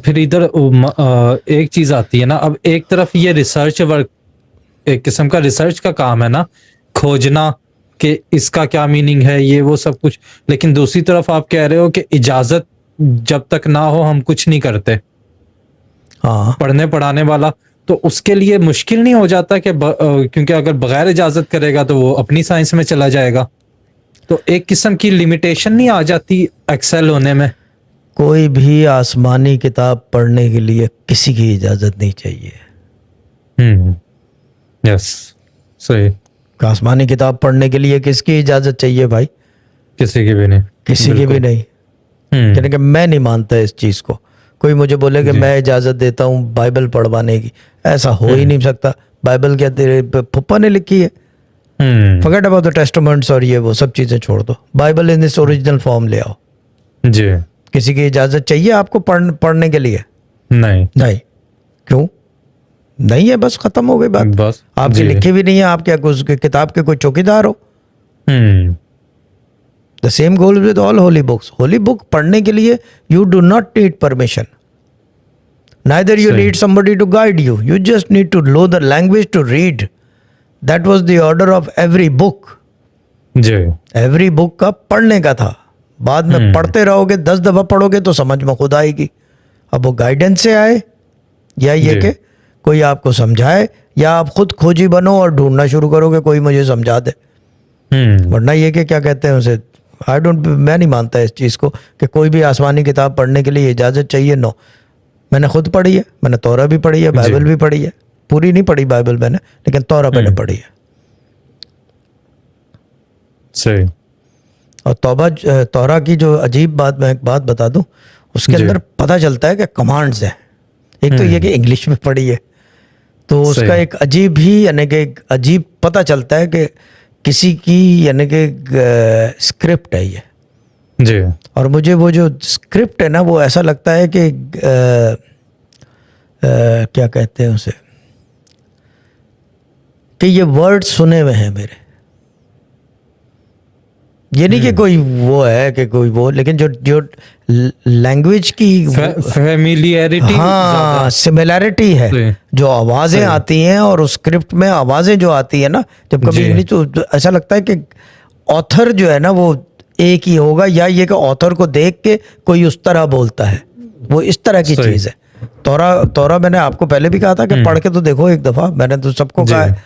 फिर इधर एक चीज आती है ना, अब एक तरफ ये रिसर्च वर्क, एक किस्म का रिसर्च का काम है ना, खोजना कि इसका क्या मीनिंग है, ये वो सब कुछ। लेकिन दूसरी तरफ आप कह रहे हो कि इजाजत जब तक ना हो हम कुछ नहीं करते, हाँ, पढ़ने पढ़ाने वाला। तो उसके लिए मुश्किल नहीं हो जाता कि क्योंकि अगर बगैर इजाजत करेगा तो वो अपनी साइंस में चला जाएगा, तो एक किस्म की लिमिटेशन नहीं आ जाती एक्सेल होने में? कोई भी आसमानी किताब पढ़ने के लिए किसी की इजाज़त नहीं चाहिए। यस, सही। आसमानी किताब पढ़ने के लिए किसकी इजाज़त चाहिए भाई? किसी की भी नहीं, किसी की भी नहीं। यानी कि मैं नहीं मानता इस चीज़ को। कोई मुझे बोले कि मैं इजाज़त देता हूँ बाइबल पढ़वाने की, ऐसा हो ही नहीं सकता। बाइबल क्या तेरे फुप्पा ने लिखी है? फॉरगेट अबाउट द टेस्टामेंट्स और ये वो सब चीज़ें छोड़ दो, बाइबल इन इस ओरिजिनल फॉर्म ले आओ। जी। किसी की इजाज़त चाहिए आपको पढ़ने के लिए? नहीं। नहीं। क्यों नहीं है? बस खत्म हो गई बात। बस आपकी लिखी भी नहीं है, आप क्या उसके किताब के कोई चौकीदार हो? The same goal with all holy books. Holi book पढ़ने के लिए you do not need permission, neither you need somebody to guide you, you just need to know the language to read. That was the order of every book. जी। every book का पढ़ने का था। बाद में पढ़ते रहोगे, 10 दफ़ा पढ़ोगे तो समझ में खुद आएगी। अब वो गाइडेंस से आए या ये कि कोई आपको समझाए, या आप खुद खोजी बनो और ढूंढना शुरू करोगे कोई मुझे समझा दे। वरना ये कि क्या कहते हैं उसे, मैं नहीं मानता इस चीज़ को कि कोई भी आसमानी किताब पढ़ने के लिए इजाज़त चाहिए। नो, मैंने खुद पढ़ी है, मैंने तौरा भी पढ़ी है, बाइबल भी पढ़ी है। पूरी नहीं पढ़ी बाइबल मैंने, लेकिन तौरा मैंने पढ़ी है। सही। और तौरा की जो अजीब बात, मैं एक बात बता दूं, उसके अंदर पता चलता है कि कमांड्स हैं। एक तो ये कि इंग्लिश में पढ़ी है, तो उसका एक अजीब ही यानी कि अजीब पता चलता है कि किसी की यानी कि स्क्रिप्ट है ये। जी। और मुझे वो जो स्क्रिप्ट है ना, वो ऐसा लगता है कि क्या कहते हैं उसे, कि ये वर्ड सुने हुए हैं मेरे। ये नहीं कि कोई वो है कि कोई वो, लेकिन जो लैंग्वेज की फैमिलियरिटी, हाँ, सिमिलैरिटी है। जो आवाज़ें आती हैं और उस स्क्रिप्ट में आवाज़ें जो आती है ना, जब कभी इंग्लिश, तो ऐसा लगता है कि ऑथर जो है ना वो एक ही होगा, या ये कि ऑथर को देख के कोई उस तरह बोलता है। वो इस तरह की चीज़ है। तौरा मैंने आपको पहले भी कहा था कि पढ़ के तो देखो एक दफ़ा, मैंने तो सबको कहा है।